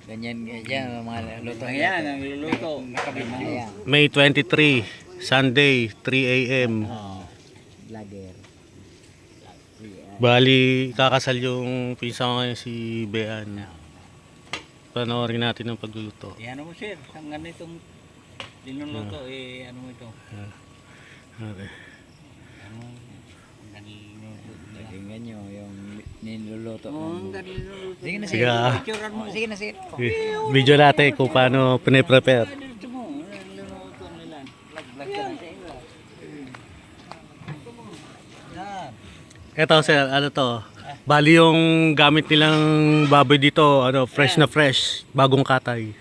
Ganyan, ganyan, mga luto. Ayan, ang luluto. Ayan, May 23, Sunday, 3 a.m. vlogger. Bali, kakasal yung pinsan ko ngayon si Bean. Panoorin natin ang pagluluto. Ano mo sir, ang ganitong linuluto ano mo ito? Okay. Ano, ang ganiluluto. Tingnan nyo yung niluluto. Ang ganiluluto. Sige na, Sige. Picturean mo. Sige na, sige. Video natin kung paano pine-prepare. Dito mo, linuluto nila. Vlog ka na sa iba. Yan. Eto sir, ano to? Bali yung gamit nilang baboy dito, ano, fresh na fresh, bagong katay.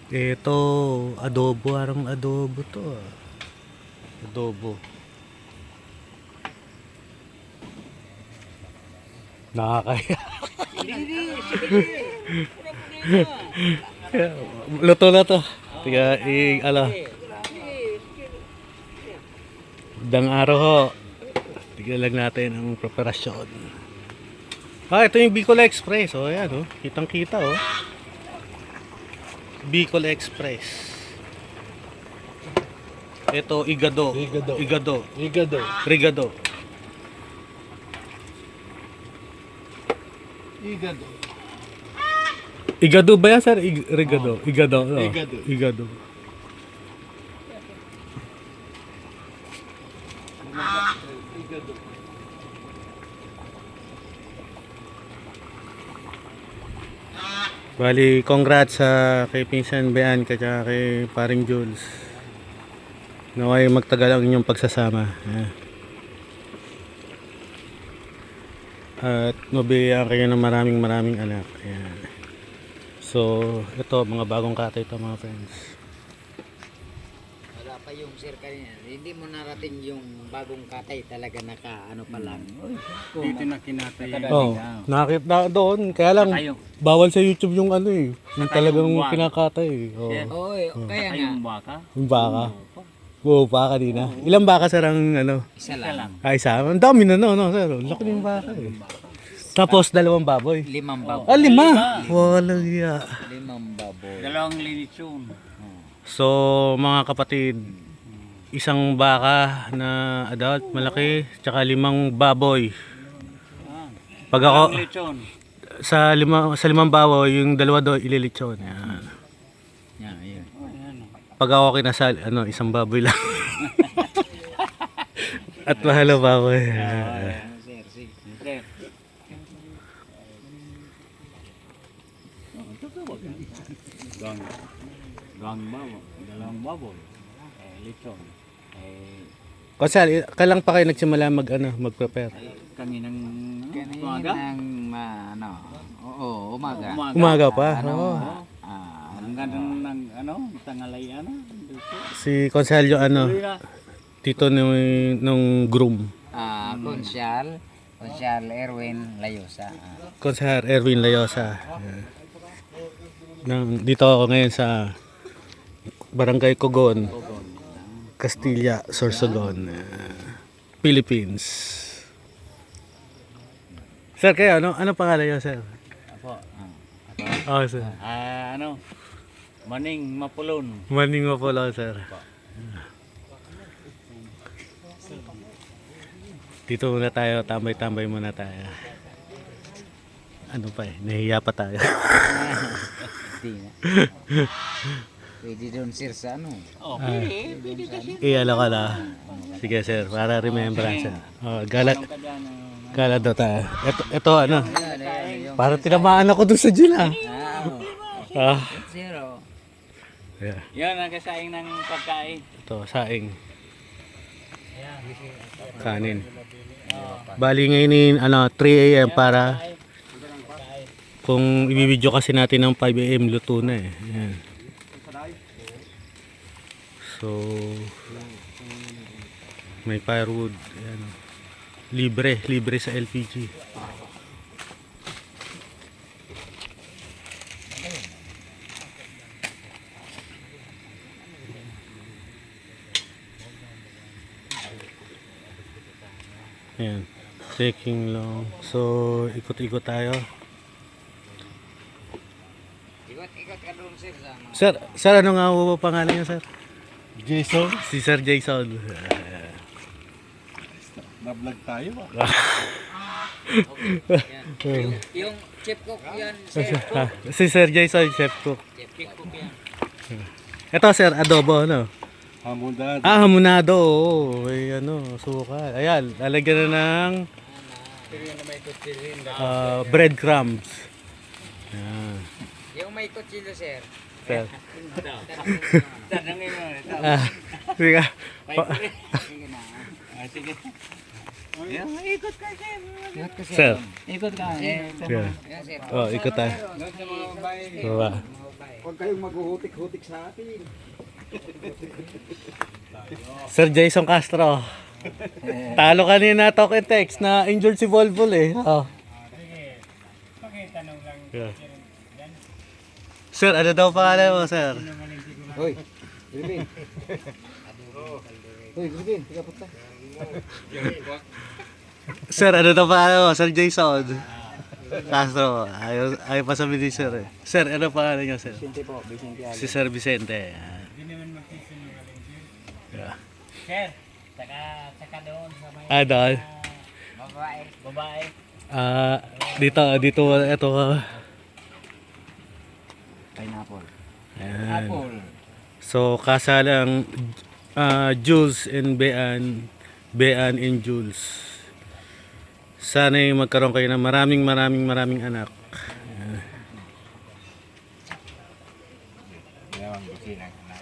Ito, adobo, arang adobo to. Adobo. Nakakaya. Luto na to. Tiga, dang araw ho. Tignan lang natin ang preparasyon. Ito yung Bicol Express. O, ayan, oh. Kitang-kita, oh. Bicol Express. Ito, igado. Igado. Rigado. Igado ba yan, sir? Rigado. Igado. No? Igado. Bali, congrats sa kay Pinsan Bean at kay Paring Jules. Naway magtagal ang inyong pagsasama. At mabigyan kayo ng maraming anak. Ayan. So, ito mga bagong katay ito mga friends. Wala pa yung sir kanina. Hindi mo narating yung bagong katay talaga ano pa lang. Dito na kinatay. Oh, nakita doon. Kaya lang bawal sa YouTube yung ano eh. Yung talagang kinakatay. Oh. Oo, kaya nga. Yung baka. Yung baka. Oo, baka kanina. Ilang baka sir ang ano? Isa lang. Isa. Ang dami na no, sir. Laki ng baka eh. Tapos 2 baboy. 5 baboy. 5. Walang iya. 5 baboy. 2 linitsyon. So, mga kapatid, isang baka na adult, malaki, tsaka 5 baboy. Pag ako, Linitsyon. sa 5 baboy, yung 2 doon, ililitsyon. Yan. Yan, yun. Pag ako kinasal, ano, 1 baboy lang. At mahal ang baboy. Sir, sige. Sir. Gang baboy. 2 baboy. Lechon. Konsal, kailan pa kayo nagsimula mag-prepare? Kaninang Kanina ng umaga. Umaga pa? Oo. Hanggang ng tangalay dito. Si Konsal yung tito nung groom. Konsyal Erwin Layosa. Konsehar Erwin Layosa. Dito ako ngayon sa Barangay Cogon, Castilla, Sorsogon, Philippines. Sir, kayo, ano pangalan niyo, sir? Apo. Oh, sir. Maning Mapulon. Maning mo po lang, sir. Dito muna tayo, tambay-tambay muna tayo. Ano pa nahiya pa tayo. Hindi na. Pwede doon sir sa Pwede kasi. Iyala ka na. Sige, sir, para remembrance. Oh, galat daw tayo. Ito para tinamaan ako doon sa gin Zero. Yeah. Yan ang kasaing ng pagkain. Ito, saing. Kanin. Bali ngayon 3 a.m. para kung ibibidyo kasi natin ng 5 a.m. luto na eh. Ayan. So, may firewood. Ayan. Libre sa LPG. Ayan. Taking long. So, ikot-ikot tayo. Ikot-ikot ka doon sir sa mga... Sir, ano nga po pangalan niyo, sir? Jason, Si Sir Jason. na-vlog tayo ba? Yung chef cook yan, chef cook. Si Sir Jason, chef cook. Chef cook yan. Ito, sir, adobo, ano? Hamundan. Hamonado, oo. May ano, suka. Ayan, lalagyan na ng breadcrumbs. Ayan. Yung may kutsilo sir. Sir. Tanangin mo. Sige. Sige na. Sige. Ikot ka sir. Ikot ka Sir. Ikot ka. Yeah. Yan sir. Oh, ikot tayo. Doon sa mga babae. Baba. Huwag kayong maghuhutik-hutik sa atin. Sir Jason Castro. Talo kanina talk and text na injured si Volvol eh. Oh. Pakitanong lang. Yeah. Sir, ano daw pangalan mo, sir? Hoy, Pilipin. Hoy, Pilipin, tiga puta. Sir, ano daw pangalan mo? Sir Jason Castro. Ayaw pa sabi ni sir eh. Sir, ano pangalan niyo, sir? Vicente po, Vicente Ali. Si Sir Vicente. Hindi naman magsisinungaling sir. Yeah. Sir, saka doon sa may Doon. babae. Dito, ito. Pineapple. Ayan. Apple. So, kasalang Jules and Bean and Jules. Sana'y magkaroon kayo ng maraming anak. Yan, busin ang anak.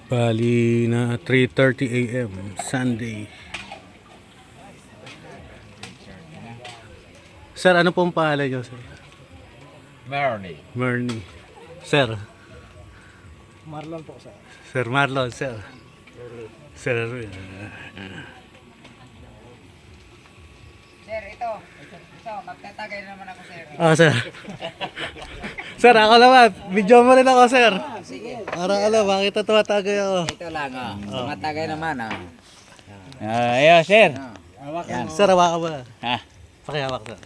Bali na 3:30 AM Sunday. Sir, ano pong pangalan niyo, sir? Marnie. Mernie. Sir. Marlon po sa. Sir Marlon, sir. Sir. Sir, ito. Magtatagay naman ako sir. Sir. Sir, ako naman. Video mo rin ako, sir. Sige. Para makita tumatagay ako. Ito lang oh. Matagay naman oh. Ayo, sir. Yan. Sir, hawakan mo na. Ha? Pakihawak, sir.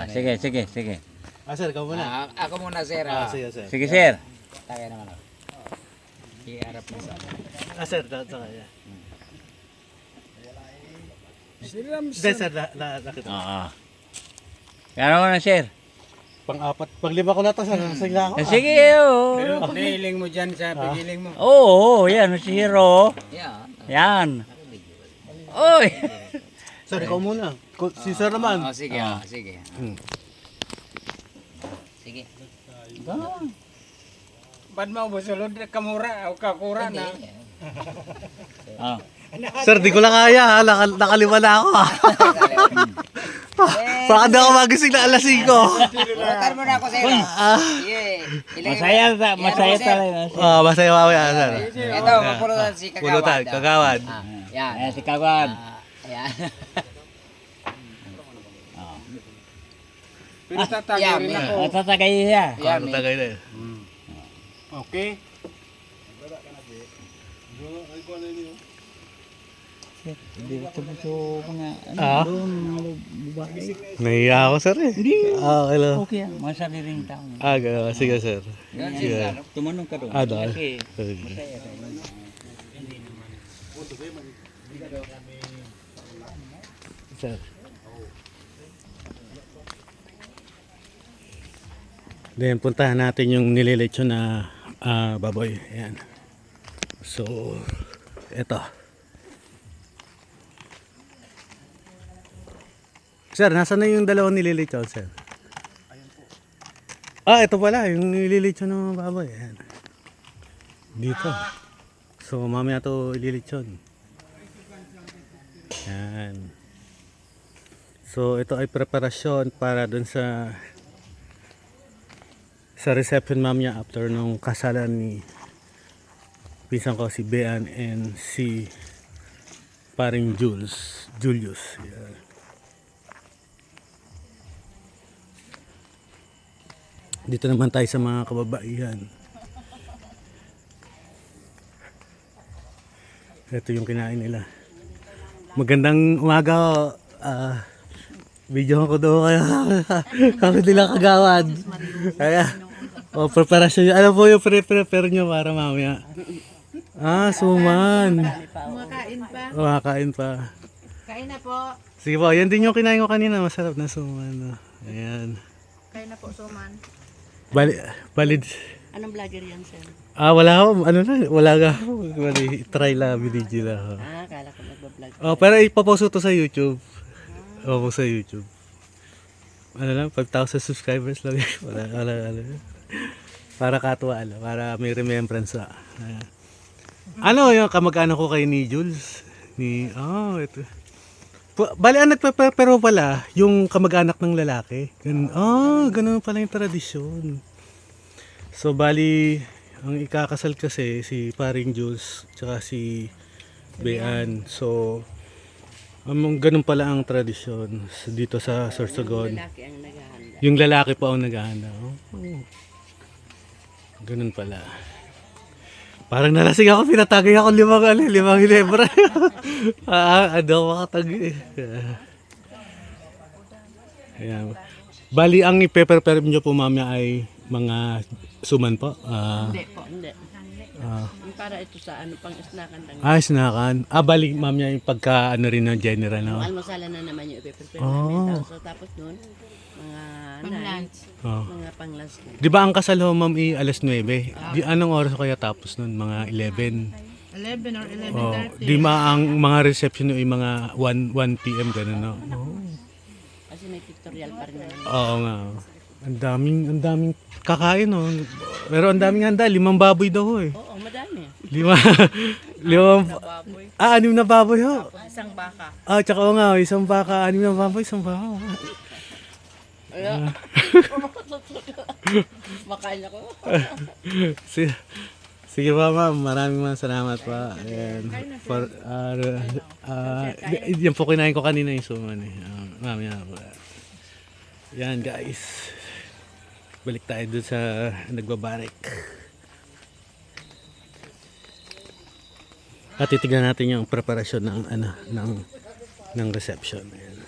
Sige. Sir, ikaw muna. Ako muna sir oh. Sige, sir. Sige, sir. Tagay naman ako. Iarap mo sa Sir, sa kanya. Hindi, sir, nakita. Oo. Kano mo na, sir? Pang-apat, pang-lima ko na to, sir. Sige ako. Sige, oo. Pigiling mo dyan sa pigiling mo. Oo, yan, si Hero. Yan. Yan. Oy. Sir, ikaw muna. Si sir naman. Oh, sige, sige. Sige. Ba't mo busulod kamura o kakura na? Ah. Sir, di ko lang kaya, ha. Nakalima na ako, ha. Baka di ako magising na alas 5. Pulutan mo na ako sir. Yeah. Masaya talaga. Masaya mamaya, sir. Ito, mapulutan si Kagawad. Pulutan, kagawad. Yan. Ayan, si Kagawad. Yan. Pero tatagay Yan, rin yan. ako. Tatagay siya. Yan. Ano tagay na yun? Okay. Hindi ko ito mga Ah? doon, mga babae. Nahiya ako, sir, eh. Okay lang. Okay yan, masali rin tao. Gano'n. Sige, sir. Yan, Sige. Tumanong ka doon. Doon. Kasi Sige. masaya rin. Sir. Then, puntahan natin yung nililitsyon na baboy. Ayan. So, eto. Sir, nasa na yung dalawang nililitsyon, sir? Ito pala, yung nililitsyon ng baboy. Ayan. Dito. So, mamaya to ililitsyon. Ayan. So, ito ay preparasyon para dun sa reception mamaya after nung kasalan ni pinsan ko si Bean and si paring Julius. Ayan. Dito naman tayo sa mga kababaihan. Ito yung kinain nila. Magandang umaga ho. Video ko doon kayo. Kami nila kagawad. Kaya, preparasyon nyo. Ano po yung prepare nyo para mamaya? Suman. Kumakain pa. Kumakain pa. Kain na po. Sige po, yan din yung kinain ko kanina. Masarap na suman. Ayan. Kain na po, Suman. Valid. Anong vlogger yan, sir? Wala ako. Ano na, wala ka. Try lang, video lang. Akala ko nagbablog. Pero ipapost ko to sa YouTube. Ipapost sa YouTube. Ano lang, 5,000 subscribers lang. wala. Para katuwa lang. Para may remembrance sa. Ano yung kamag-anak ko kay ni Jules? Ito. Bali, ang nagpapero pala, yung kamag-anak ng lalaki. Ganun pala yung tradisyon. So, bali, ang ikakasal kasi si Paring Jules, tsaka si Bean. So, ganun pala ang tradisyon dito sa Sorsogon. Lalaki ang naghahanda. Yung lalaki pa ang naghahanda. Ganun pala. Parang nalasing ako, pinatagay ako 5 hilebra. Ano ako makatagay. Ayan. Bali, ang ipe-prepare nyo po mamaya ay mga suman po. Hindi po, hindi. Yung para ito sa pang snackan lang. Snakan. Bali, mamaya yung pagka rin ng general. No? Almosalan na naman yung ipiprepare namin. So, tapos nun, mga lunch. Mga pang lunch na. Di ba ang kasal ho, ma'am, alas 9? Anong oras kaya tapos nun? Mga 11? 11 or 11:30. Di ba ang mga reception ay mga 1 p.m. ganun, no? Kasi may pictorial pa rin naman. Oo nga. Ang daming kakain, no? Pero ang daming handa, 5 baboy daw ho, eh. Oo, madami. 5 Baboy. 6 na baboy ho. Isang baka. Tsaka nga, 1 baka, 6 na baboy, 1 baka. Makain ako. Sige pa, ma'am, maraming salamat pa. And yan po kinain ko kanina yung suman, eh. Ma'am, yan po. Yan, guys. Balik tayo dun sa nagbabarik. At titignan natin yung preparasyon ng reception. Ayan.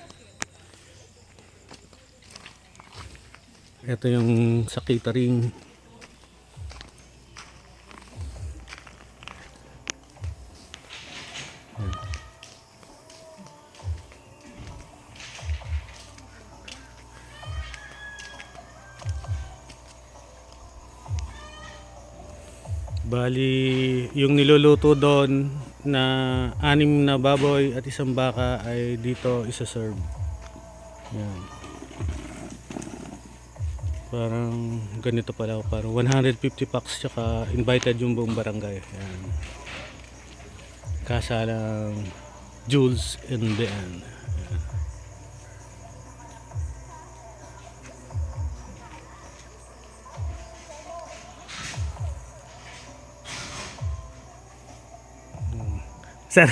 Ito yung sa catering. Ayan. Bali, yung niluluto doon na 6 na baboy at 1 baka ay dito isa-serve. Yan. Parang ganito pala, parang 150 packs tsaka invited yung buong barangay. Yan. Kasalang Jules and Bean. Sir,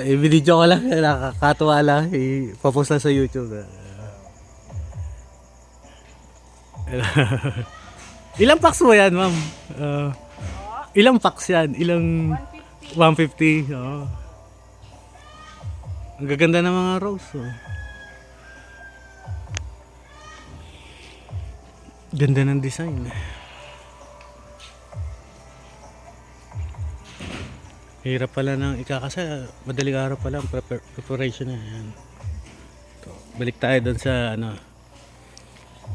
i-video ko lang, nakakatuwa lang, ipapost lang sa YouTube. Ilang packs mo yan, ma'am? Ilang packs yan? 150? Oo. Ang gaganda ng mga rose. Ganda ng design. Hirap pala ng ikakasal. Madaling araw pala ang preparation na yan. Balik tayo doon sa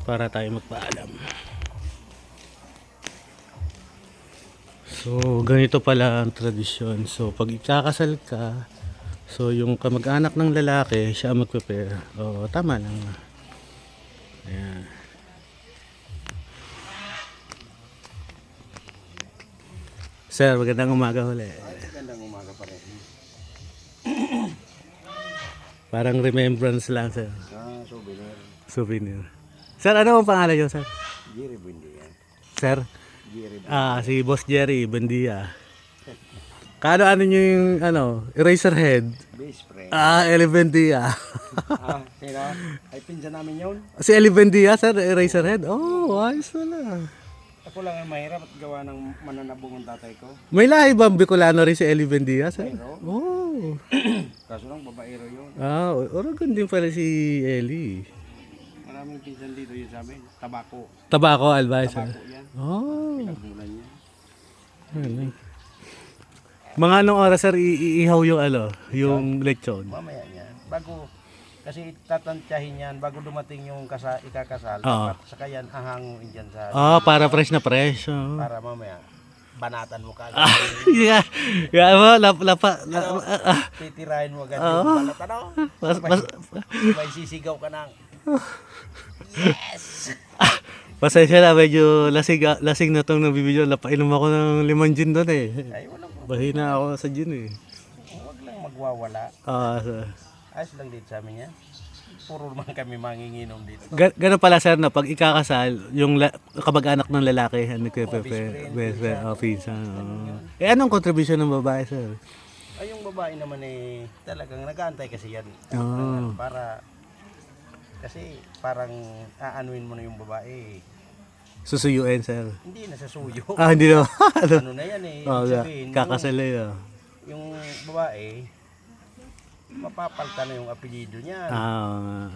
para tayo magpaalam. So ganito pala ang tradisyon. So pag ikakasal ka, so yung kamag-anak ng lalaki siya ang mag-prepare. Tama lang. Ayan. Sir, magandang umaga ulit. Parang remembrance lang, sir. Souvenir. Sir, ano ang pangalan niyo, sir? Jerry Buendia. Sir? Jerry. Si Boss Jerry Buendia. Ano niyo yung eraser head? Best friend. Eli Buendia. Sino? Ay pinsan namin yun. Si Eli Buendia, sir, eraser head. Ayos na lang. Ako lang ang mahirap at gawa ng mananabong ang tatay ko. May lahi bang Bicolano rin si Eli Bendias? Eh? Mayroon. Oh. Kaso lang babaero yun. Ah, Orogon din pala si Eli. Maraming pinsan dito yun sa amin. Tabako. Tabako advice. Tabako yan. Oh. Pinagmulan niya. Ano. Mga anong oras sir iihaw yung yung lechon? Mamaya niya. Bago, kasi tatantyahin yan bago dumating yung ikakasal. Oo. Dapat saka yan ahanguin dyan sa... Ah, para fresh na fresh. Oh. Para mamaya, banatan mo ka. Yeah. Yeah, mo Titirahin mo agad yung balat. Ano? May sisigaw ka ng... Yes! Pasensya na, medyo lasing na tong nabibidyo. Napainom ako ng 5 gin doon eh. Ay, walang... Bahina ako sa gin eh. Huwag lang magwawala. Ayos lang dito sa amin yan. Puro naman kami manginginom dito. Ganun pala sir na pag ikakasal, yung kamag-anak ng lalaki, ano kayo, best friend, pinsan. Eh anong contribution ng babae sir? Ay, yung babae naman eh, talagang nag-aantay kasi yan. Oh. Para, kasi parang aanuin mo na yung babae. Susuyuin sir. Hindi na sa suyo. Ah, hindi na. Ano na yan eh. Oh, Ibig sabihin, kakasal na yun. yung babae, mapapalta na yung apelyido niya. Ah,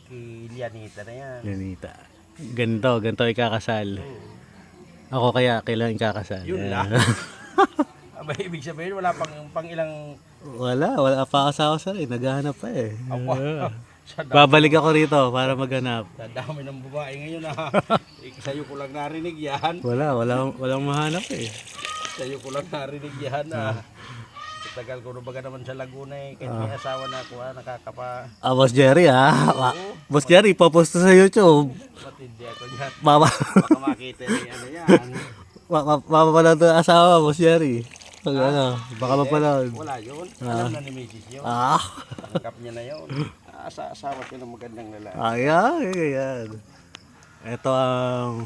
Kay Lianita na yan. Janita. Ganito ikakasal. Ako kaya kailan ikakasal. Yun lang. Aba, ibig sabihin, wala pang ilang... Wala pa asawa sir eh. Naghahanap pa eh. Sa Babalik ako rito para maghanap. dami ng babae ngayon ha. Sa'yo ko lang narinig yan. Walang mahanap eh. Sa'yo ko lang narinig yan ha. Tagal ko na baga naman sa Laguna eh. Kahit may asawa na ako ha, nakakapa... Ah, Boss Jerry Boss Jerry, ipopost sa YouTube. Matindi ako yan. Baba. Baka makita ni ano yan. Mapapanood ang asawa, Boss Jerry. Pag baka mapanood. Wala yun. Alam na ni Mrs. yun. Ah. Tangkap niya na yun. Asawa ko ng magandang lalaki. Ayan. Ito ang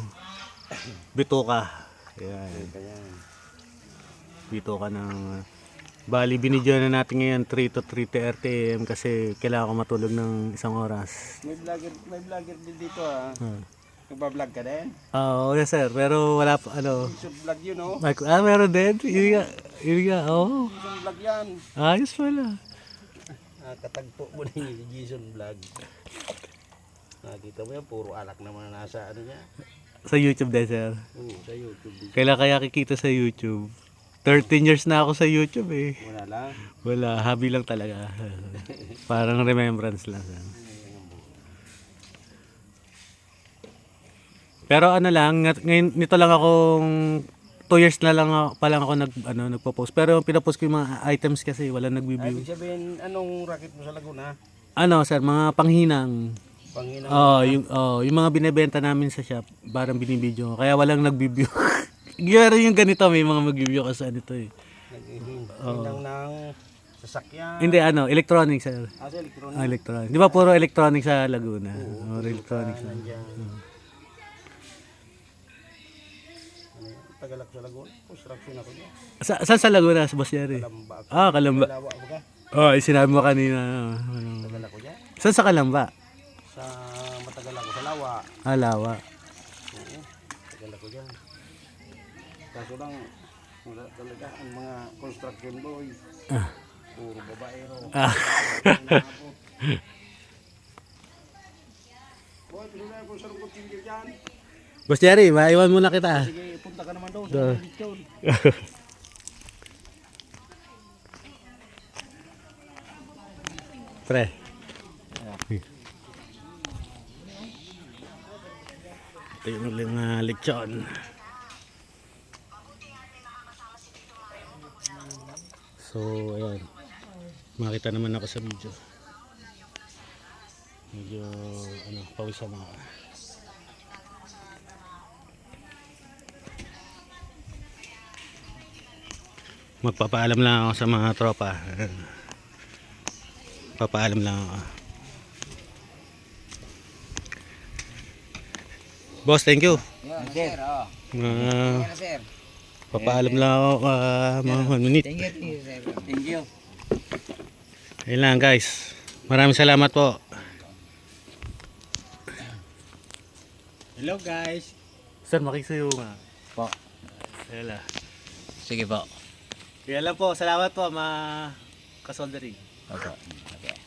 bituka. Ayan. Kaya, Bituka ng... Bali, binidyo na natin ngayon 3 to 3:30 AM kasi kailangan ko matulog ng 1 oras. may vlogger din dito ha. Nagbablog ka din? Oo, yes sir. Pero wala pa, Isang vlog yun oh. meron din. Yun nga, oo. Isang vlog yan. Ayos pala. Katagpo mo na yung Jason vlog. Nakita mo yan, puro alak naman na nasa ano niya. Sa YouTube din, sir. Oo, sa YouTube. Kailan kaya kikita sa YouTube? 13 years na ako sa YouTube eh. Wala lang. Wala, hobby lang talaga. Parang remembrance lang. Sir. Pero ano lang, ngayon nito lang akong 2 years na lang pa lang ako nagpo-post. Pero pinapost ko yung mga items kasi wala nagbi-view. Ibig sabihin, anong racket mo sa Laguna? Ano, sir, mga panghinang. Panghinang. Yung mga binebenta namin sa shop, parang binibidyo. Kaya walang nagbi-view. Pero yung ganito, may mga mag-view kasi ano to eh. Naghihinang ng sasakyan. Hindi, electronics, sir. Sa electronic. Electronics. Di ba puro electronics sa Laguna? Electronics. Nandiyan. Tagal ako sa Laguna. Construction ako niya. Saan sa Laguna, sa Boss Jerry? Kalamba ako. Kalamba. Lawa ako ka. Sinabi mo kanina. Tagal ako niya. Saan sa Kalamba? Sa matagal ako sa Lawa. Lawa. Oo. Tagal ako dyan. Kaso lang, wala talaga ang mga construction boys. Puro babaero. Boy, pinula ako sa lungkot tingil dyan. Boss Jerry, maiwan muna kita. Sige, punta ka naman daw sa lechon. Pre. Ito yung uling lechon. So, ayan. Makita naman ako sa video. Medyo, pawisan ako. Magpapaalam lang ako sa mga tropa. Papaalam lang ako. Boss, thank you. Sir, sir. Papaalam lang ako mga 1 minute. Thank you, sir. Thank you. Ayun lang guys. Maraming salamat po. Hello guys. Sir, makisuyo nga. Po. Ayan lang. Sige po. Kaya lang po, salamat po, kasoldering. Opo. Opo.